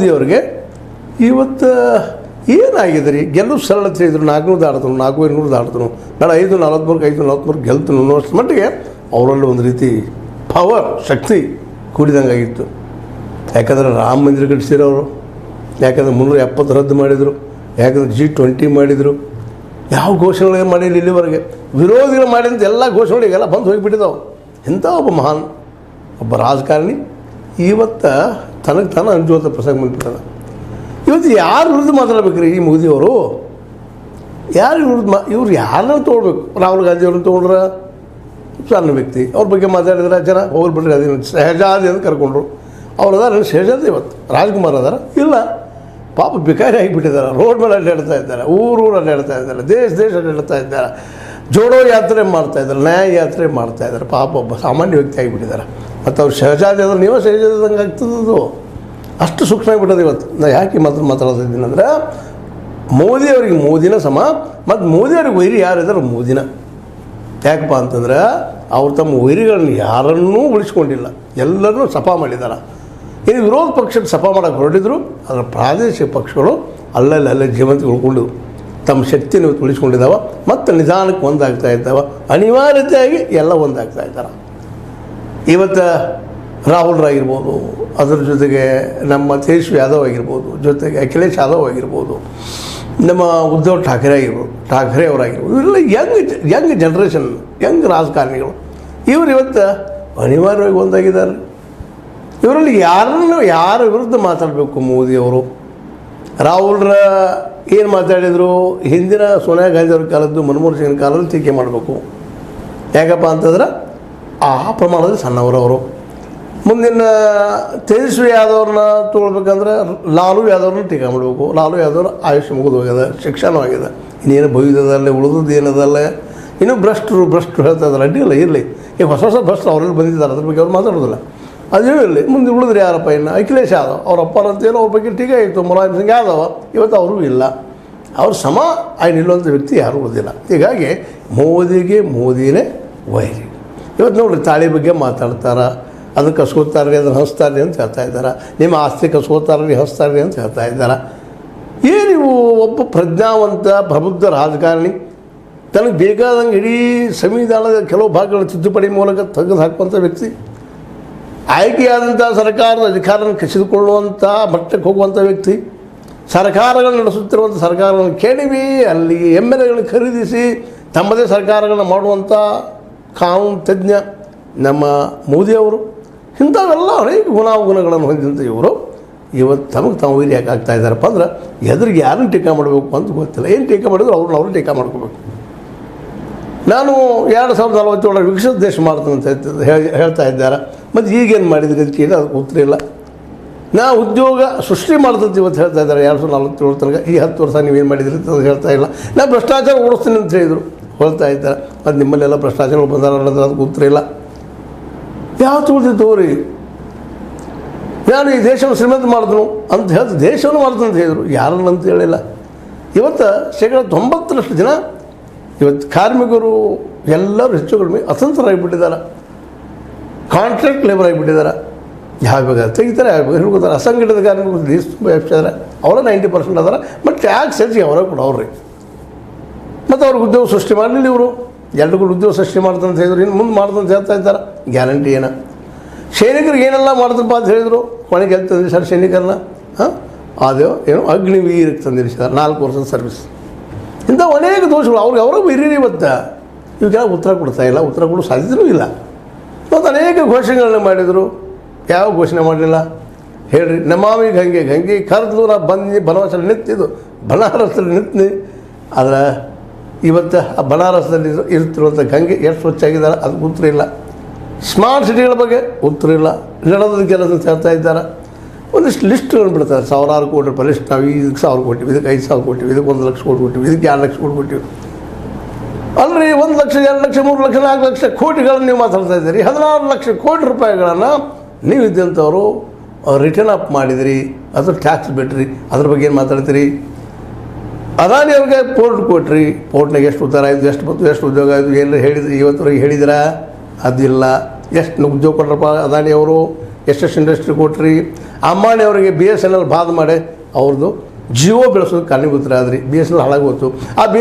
ಮೋದಿಯವ್ರಿಗೆ ಇವತ್ತು ಏನಾಗಿದೆ ರೀ? ಗೆಲ್ಲುವ ಸರಳತೆ ಇದ್ರು 400 ದಾಡ್ತನು, 400 ದಾಡ್ತನು, ಬೇಡ 543 543 ಗೆಲ್ತನು ಅನ್ನೋಷ್ಟು ಮಟ್ಟಿಗೆ ಅವರಲ್ಲಿ ಒಂದು ರೀತಿ ಪವರ್ ಶಕ್ತಿ ಕೂಡಿದಂಗೆ ಆಗಿತ್ತು. ಯಾಕಂದರೆ ರಾಮ ಮಂದಿರ ಕಟ್ಟಿಸಿರೋರು, ಯಾಕಂದರೆ 370 ರದ್ದು ಮಾಡಿದರು, ಯಾಕಂದರೆ G20 ಮಾಡಿದರು, ಯಾವ ಘೋಷಣೆಗಳು ಮಾಡಿಲ್ಲ ಇಲ್ಲಿವರೆಗೆ. ವಿರೋಧಿಗಳು ಮಾಡಿದಂಥ ಎಲ್ಲ ಘೋಷಣೆಗಳಿಗೆಲ್ಲ ಬಂದು ಹೋಗಿಬಿಟ್ಟಿದ್ದಾವೆ. ಇಂಥ ಒಬ್ಬ ರಾಜಕಾರಣಿ ಇವತ್ತು ತನಗೆ ತಾನು ಅಂಜುವಂಥ ಪ್ರಸಂಗ ಬಂದ್ಬಿಟ್ಟದ. ಇವತ್ತು ಯಾರು ವಿರುದ್ಧ ಮಾತಾಡ್ಬೇಕು ರೀ ಈ ಮೋದಿಯವರು? ಯಾರು ವಿರುದ್ಧ ಇವ್ರು ಯಾರನ್ನ ತೊಗೊಳ್ಬೇಕು? ರಾಹುಲ್ ಗಾಂಧಿ ಅವ್ರನ್ನ ತೊಗೊಂಡ್ರೆ ಸಣ್ಣ ವ್ಯಕ್ತಿ, ಅವ್ರ ಬಗ್ಗೆ ಮಾತಾಡಿದ್ರೆ ಜನ ಹೋಗ್ಬಿಟ್ರೆ ಅದೇನು ಶಹಜಾದ್ ಅಂತ ಕರ್ಕೊಂಡ್ರು. ಅವ್ರು ಅದಾರ ಶಹಜಾದ್ ಇವತ್ತು ರಾಜ್ಕುಮಾರ್ ಅದಾರ ಇಲ್ಲ, ಪಾಪ ಬಿಕಾರಿ ಆಗಿಬಿಟ್ಟಿದ್ದಾರೆ. ರೋಡ್ ಮೇಲೆ ಅಡ್ಡಾಡ್ತಾ ಇದ್ದಾರೆ, ಊರು ಅಡ್ಡಾಡ್ತಾ ಇದ್ದಾರೆ, ದೇಶ ಅಡ್ಡಾಡ್ತಾ ಇದ್ದಾರೆ, ಜೋಡೋ ಯಾತ್ರೆ ಮಾಡ್ತಾಯಿದ್ದಾರೆ, ನ್ಯಾಯ ಯಾತ್ರೆ ಮಾಡ್ತಾಯಿದ್ದಾರೆ. ಪಾಪ ಒಬ್ಬ ಸಾಮಾನ್ಯ ವ್ಯಕ್ತಿ ಆಗಿಬಿಟ್ಟಿದ್ದಾರೆ. ಮತ್ತು ಅವ್ರು ಶಹಜಾದ್ ಅಂದ್ರೆ ನೀವು ಶಹಜಾದಂಗೆ ಆಗ್ತದದು. ಅಷ್ಟು ಸೂಕ್ಷ್ಮ ಆಗಿಬಿಟ್ಟದು. ಇವತ್ತು ನಾ ಯಾಕೆ ಮಾತಾಡ್ತಿದ್ದೀನಿ ಅಂದರೆ, ಮೋದಿಯವ್ರಿಗೆ ಮೋದಿನ ಸಮ, ಮತ್ತು ಮೋದಿಯವ್ರಿಗೆ ವೈರಿ ಯಾರಿದ್ದಾರೆ ಮೋದಿನ. ಯಾಕಪ್ಪ ಅಂತಂದ್ರೆ ಅವ್ರು ತಮ್ಮ ವೈರಿಗಳನ್ನ ಯಾರನ್ನೂ ಉಳಿಸ್ಕೊಂಡಿಲ್ಲ, ಎಲ್ಲರನ್ನೂ ಸಫಾ ಮಾಡಿದ್ದಾರೆ. ಇನ್ನು ವಿರೋಧ ಪಕ್ಷಕ್ಕೆ ಸಫಾ ಮಾಡೋಕ್ಕೆ ಹೊರಟಿದ್ರು, ಅದರ ಪ್ರಾದೇಶಿಕ ಪಕ್ಷಗಳು ಅಲ್ಲೇ ಜೀವಂತ ಉಳ್ಕೊಂಡು ತಮ್ಮ ಶಕ್ತಿಯನ್ನು ಉಳಿಸ್ಕೊಂಡಿದ್ದಾವೆ ಮತ್ತು ನಿಧಾನಕ್ಕೆ ಒಂದಾಗ್ತಾ ಇದ್ದಾವೆ. ಅನಿವಾರ್ಯತೆಯಾಗಿ ಎಲ್ಲ ಒಂದಾಗ್ತಾ ಇದ್ದಾರೆ. ಇವತ್ತು ರಾಹುಲ್ರಾಗಿರ್ಬೋದು, ಅದರ ಜೊತೆಗೆ ನಮ್ಮ ತೇಜಸ್ವಿ ಯಾದವ್ ಆಗಿರ್ಬೋದು, ಜೊತೆಗೆ ಅಖಿಲೇಶ್ ಯಾದವ್ ಆಗಿರ್ಬೋದು, ನಮ್ಮ ಉದ್ಧವ್ ಠಾಕ್ರೆ ಅವರಾಗಿರ್ಬೋದು, ಇವರೆಲ್ಲ ಯಂಗ್ ಜನ್ರೇಷನ್, ಯಂಗ್ ರಾಜಕಾರಣಿಗಳು. ಇವರು ಇವತ್ತು ಅನಿವಾರ್ಯವಾಗಿ ಒಂದಾಗಿದ್ದಾರೆ. ಇವರಲ್ಲಿ ಯಾರ ವಿರುದ್ಧ ಮಾತಾಡಬೇಕು ಮೋದಿಯವರು? ರಾಹುಲ್ರ ಏನು ಮಾತಾಡಿದರು? ಹಿಂದಿನ ಸೋನಿಯಾ ಗಾಂಧಿ ಅವ್ರ ಕಾಲದ್ದು, ಮನಮೋಹನ್ ಸಿಂಗ್ ಕಾಲದಲ್ಲಿ ಟೀಕೆ ಮಾಡಬೇಕು. ಯಾಕಪ್ಪ ಅಂತಂದ್ರೆ ಆ ಪ್ರಮಾಣದಲ್ಲಿ ಸಣ್ಣವರವರು. ಮುಂದಿನ ತೇಜಸ್ವಿ ಯಾದವ್ರನ್ನ ತೊಗೊಳ್ಬೇಕಂದ್ರೆ ಲಾಲು ಯಾದವ್ರನ್ನ ಟೀಕೆ ಮಾಡಬೇಕು. ಲಾಲು ಯಾದವ್ರ ಆಯುಷ್ಯ ಮುಗಿದು ಹೋಗ್ಯದ, ಶಿಕ್ಷಣವಾಗಿದೆ, ಇನ್ನೇನು ಭವಿಷ್ಯದಲ್ಲೇ ಉಳಿದದ್ದು ಏನದಲ್ಲೇ. ಇನ್ನೂ ಭ್ರಷ್ಟರು ಹೇಳ್ತಾ ಇದ್ದಾರೆ. ಅಡ್ಡಿಲ್ಲ, ಇರಲಿ. ಈಗ ಹೊಸ ಭ್ರಷ್ಟರು ಅವರೆಲ್ಲ ಬಂದಿದ್ದಾರೆ, ಅದ್ರ ಬಗ್ಗೆ ಅವ್ರು ಮಾತಾಡೋದಿಲ್ಲ. ಅದೇ ಇರಲಿ. ಮುಂದೆ ಉಳಿದ್ರೆ ಯಾರಪ್ಪ? ಇನ್ನು ಅಖಿಲೇಶ್ ಯಾದವ್ ಅವ್ರ ಅಪ್ಪರಂತೇನೋ ಅವ್ರ ಬಗ್ಗೆ ಟೀಕೆ ಇತ್ತು. ಮುಲಾಯಂ ಸಿಂಗ್ ಯಾದವ್ ಇವತ್ತು ಅವರು ಇಲ್ಲ. ಅವ್ರ ಸಮ ನಿಲ್ಲುವಂಥ ವ್ಯಕ್ತಿ ಯಾರೂ ಉಳಿದಿಲ್ಲ. ಹೀಗಾಗಿ ಮೋದಿನೇ ವೈರಿ. ಇವತ್ತು ನೋಡಿರಿ, ತಾಳಿ ಬಗ್ಗೆ ಮಾತಾಡ್ತಾರೆ, ಅದನ್ನು ಕಸ್ಕೋತಾರೆ, ಅದನ್ನು ಹಂಚ್ತಾರೆ ಅಂತ ಹೇಳ್ತಾ ಇದ್ದಾರೆ. ನಿಮ್ಮ ಆಸ್ತಿ ಕಸ್ಕೋತಾರೆ, ಹಂಚ್ತಾರೆ ಅಂತ ಹೇಳ್ತಾ ಇದ್ದಾರೆ. ಏನಿವು? ಒಬ್ಬ ಪ್ರಜ್ಞಾವಂತ ಪ್ರಬುದ್ಧ ರಾಜಕಾರಣಿ ತನಗೆ ಬೇಕಾದಂಗೆ ಇಡೀ ಸಂವಿಧಾನದ ಕೆಲವು ಭಾಗಗಳ ತಿದ್ದುಪಡಿ ಮೂಲಕ ತೆಗೆದು ಹಾಕುವಂಥ ವ್ಯಕ್ತಿ, ಆಯ್ಕೆಯಾದಂಥ ಸರ್ಕಾರದ ಅಧಿಕಾರವನ್ನು ಕಸಿದುಕೊಳ್ಳುವಂಥ ಮಟ್ಟಕ್ಕೆ ಹೋಗುವಂಥ ವ್ಯಕ್ತಿ, ಸರ್ಕಾರಗಳನ್ನು ನಡೆಸುತ್ತಿರುವಂಥ ಸರ್ಕಾರಗಳನ್ನು ಕೆಡವಿ ಅಲ್ಲಿ MLAಗಳನ್ನು ಖರೀದಿಸಿ ತಮ್ಮದೇ ಸರ್ಕಾರಗಳನ್ನು ಮಾಡುವಂಥ ಕಾನೂನು ತಜ್ಞ ನಮ್ಮ ಮೋದಿಯವರು. ಇಂಥವೆಲ್ಲ ಅನೇಕ ಗುಣಾವಗುಣಗಳನ್ನು ಹೊಂದಿದಂಥ ಇವರು ಇವತ್ತು ತಮಗೆ ತಾವು ವೈರಿ ಯಾಕೆ ಆಗ್ತಾ ಇದ್ದಾರಪ್ಪ ಅಂದ್ರೆ, ಎದುರಿಗೆ ಯಾರನ್ನು ಟೀಕಾ ಮಾಡಬೇಕು ಅಂತ ಗೊತ್ತಿಲ್ಲ. ಏನು ಟೀಕಾ ಮಾಡಿದ್ರು ಅವ್ರು ಟೀಕಾ ಮಾಡ್ಕೋಬೇಕು. ನಾನು 2047 ವಿಕಸಿತ ದೇಶ ಮಾಡ್ತೀನಿ ಅಂತ ಹೇಳ್ತಾ ಇದ್ದಾರೆ. ಮತ್ತು ಈಗೇನು ಮಾಡಿದ್ರಿ ಅದಕ್ಕೆ ಅದಕ್ಕೆ ಉತ್ತರ ಇಲ್ಲ. ನಾವು ಉದ್ಯೋಗ ಸೃಷ್ಟಿ ಮಾಡ್ತಂತ ಇವತ್ತು ಹೇಳ್ತಾ ಇದ್ದಾರೆ 2047 ತನಕ. ಈ 10 ವರ್ಷ ನೀವೇನು ಮಾಡಿದ್ರಿ ಅಂತ ಹೇಳ್ತಾ ಇಲ್ಲ. ನಾನು ಭ್ರಷ್ಟಾಚಾರ ಓಡಿಸ್ತೀನಿ ಅಂತ ಹೇಳಿದರು, ಹೇಳ್ತಾ ಇದ್ದಾರೆ. ಮತ್ತು ನಿಮ್ಮಲ್ಲೆಲ್ಲ ಭ್ರಷ್ಟಾಚಾರಗಳು ಬಂದಾರ ಅನ್ನೋದು ಅದಕ್ಕೆ ಉತ್ತರ ಇಲ್ಲ. ಯಾವ ತುಳಿದಿತ್ತು ರೀ? ನಾನು ಈ ದೇಶವನ್ನು ಶ್ರೀಮಂತ ಮಾಡಿದ್ರು ಅಂತ ಹೇಳ್ತು, ದೇಶವನ್ನು ಮಾಡ್ತೀನಿ ಅಂತ ಹೇಳಿದರು. ಯಾರನ್ನಂತ ಹೇಳಿಲ್ಲ. ಇವತ್ತು 90% ಜನ ಇವತ್ತು ಕಾರ್ಮಿಕರು ಎಲ್ಲರೂ ಹೆಚ್ಚು ಕಡಿಮೆ ಅತಂತ್ರರಾಗಿಬಿಟ್ಟಿದ್ದಾರೆ, ಕಾಂಟ್ರಾಕ್ಟ್ ಲೇಬರ್ ಆಗಿಬಿಟ್ಟಿದ್ದಾರೆ. ಯಾವಾಗ ತೆಗಿತಾರೆ, ಯಾವಾಗ ಹಿಡ್ಕೋತಾರೆ. ಅಸಂಘಟಿತ ಕಾರ್ಮಿಕರು ದೇಶ ತುಂಬ ಹೆಚ್ಚಿದ್ದಾರೆ, ಅವರ 90% ಅದಾರ. ಮತ್ತು ಟ್ಯಾಕ್ಸ್ ಹೆಚ್ಚಿಗೆ ಅವರೇ ಕೊಡೋರು ರೀ. ಮತ್ತು ಅವ್ರಿಗೆ ಉದ್ಯೋಗ ಸೃಷ್ಟಿ ಮಾಡಲಿಲ್ಲ ಇವರು. ಎಲ್ರಿಗೂ ಉದ್ಯೋಗ ಸೃಷ್ಟಿ ಮಾಡ್ತಂತ ಹೇಳಿದ್ರು, ಇನ್ನು ಮುಂದೆ ಮಾಡ್ತಂತ ಹೇಳ್ತಾ ಇದ್ದಾರೆ. ಗ್ಯಾರಂಟಿ ಏನ? ಸೈನಿಕರಿಗೆ ಏನೆಲ್ಲ ಮಾಡಿದ್ರಪ್ಪ ಅಂತ ಹೇಳಿದರು. ಕೊನೆಗೆ ಎಲ್ಲಿ ತಂದಿರಿ ಸರ್ ಸೈನಿಕರನ್ನ? ಏನೋ ಅಗ್ನಿವೀರಕ್ಕೆ ತಂದಿರಿಸಿದ್ದಾರೆ, 4 ವರ್ಷದ ಸರ್ವಿಸ್. ಇಂಥ ಅನೇಕ ದೋಷಗಳು ಅವ್ರಿಗೆ ಹಿರಿಯರು. ಇವತ್ತು ಇವಕ್ಕೆಲ್ಲ ಉತ್ತರ ಕೊಡ್ತಾ ಇಲ್ಲ, ಉತ್ತರ ಕೊಡೋ ಸಾಧ್ಯತೆಯೂ ಇಲ್ಲ. ಮತ್ತು ಅನೇಕ ಘೋಷಣೆಗಳನ್ನ ಮಾಡಿದರು. ಯಾವ ಘೋಷಣೆ ಮಾಡಲಿಲ್ಲ ಹೇಳ್ರಿ? ನಮಾಮಿ ಗಂಗೆ ಕರೆದು ನಾ ಬನವಾಸಲ್ಲಿ ನಿಂತಿದ್ದು, ಬನಾರಸಲ್ಲಿ ನಿಂತು. ಆದರೆ ಇವತ್ತು ಆ ಬನಾರಸದಲ್ಲಿ ಇರ್ತಿರುವಂಥ ಗಂಗೆ ಎಷ್ಟು ಸ್ವಚ್ಛಾಗಿದ್ದಾರೆ ಅದಕ್ಕೆ ಉತ್ತರ ಇಲ್ಲ. ಸ್ಮಾರ್ಟ್ ಸಿಟಿಗಳ ಬಗ್ಗೆ ಉತ್ತರ ಇಲ್ಲ. ನಡೆದ ಕೆಲಸ ಹೇಳ್ತಾ ಇದ್ದಾರೆ. ಒಂದಿಷ್ಟು ಲಿಸ್ಟ್ಗಳು ಬಿಡ್ತಾರೆ, 1000 ಕೋಟಿ ರೂಪಾಯಿ ಲಿಸ್ಟ್. ನಾವು ಇದಕ್ಕೆ 1000 ಕೋಟಿ, ಇದಕ್ಕೆ 5,000 ಕೋಟಿ, ಇದಕ್ಕೆ 1 ಲಕ್ಷ ಕೋಟಿ ಕೊಟ್ಟಿವಿ, ಇದಕ್ಕೆ 2 ಲಕ್ಷ ಕೋಟಿ ಕೊಟ್ಟಿವಿ. ಅಲ್ರಿ, 1 ಲಕ್ಷ, 2 ಲಕ್ಷ, 3 ಲಕ್ಷ, 4 ಲಕ್ಷ ಕೋಟಿಗಳನ್ನು ನೀವು ಮಾತಾಡ್ತಾ ಇದ್ದೀರಿ. 16 ಲಕ್ಷ ಕೋಟಿ ರೂಪಾಯಿಗಳನ್ನು ನೀವು ಇದ್ದಂಥವರು ರಿಟರ್ನ್ ಅಪ್ ಮಾಡಿದಿರಿ, ಅದು ಟ್ಯಾಕ್ಸ್ ಬಿಟ್ರಿ. ಅದ್ರ ಬಗ್ಗೆ ಏನು ಮಾತಾಡ್ತೀರಿ? ಅದಾನಿ ಅವ್ರಿಗೆ ಪೋರ್ಟ್ ಕೊಟ್ರಿ, ಪೋರ್ಟ್ನಾಗ ಎಷ್ಟು ಉದ್ದಾರ ಆಯಿತು, ಎಷ್ಟು ಬಂತು, ಎಷ್ಟು ಉದ್ಯೋಗ ಆಯಿತು, ಏನು ಹೇಳಿದ್ರಿ? ಇವತ್ತವರೆಗೆ ಹೇಳಿದಿರಾ? ಅದಿಲ್ಲ. ಎಷ್ಟು ಉದ್ಯೋಗ ಕೊಟ್ರಪ್ಪ ಅದಾನಿ ಅವರು? ಎಸ್ ಇಂಡಸ್ಟ್ರಿ ಕೊಟ್ರಿ. ಅಂಬಾನಿ ಅವರಿಗೆ BSNL ಬಾದ್ ಮಾಡಿ ಅವ್ರದ್ದು ಜಿಯೋ ಬೆಳೆಸೋದಕ್ಕೆ ಕಾರಣೀಭೂತರಾದ್ರಿ. BSNL ಹಾಳಾಗೋತು. ಆ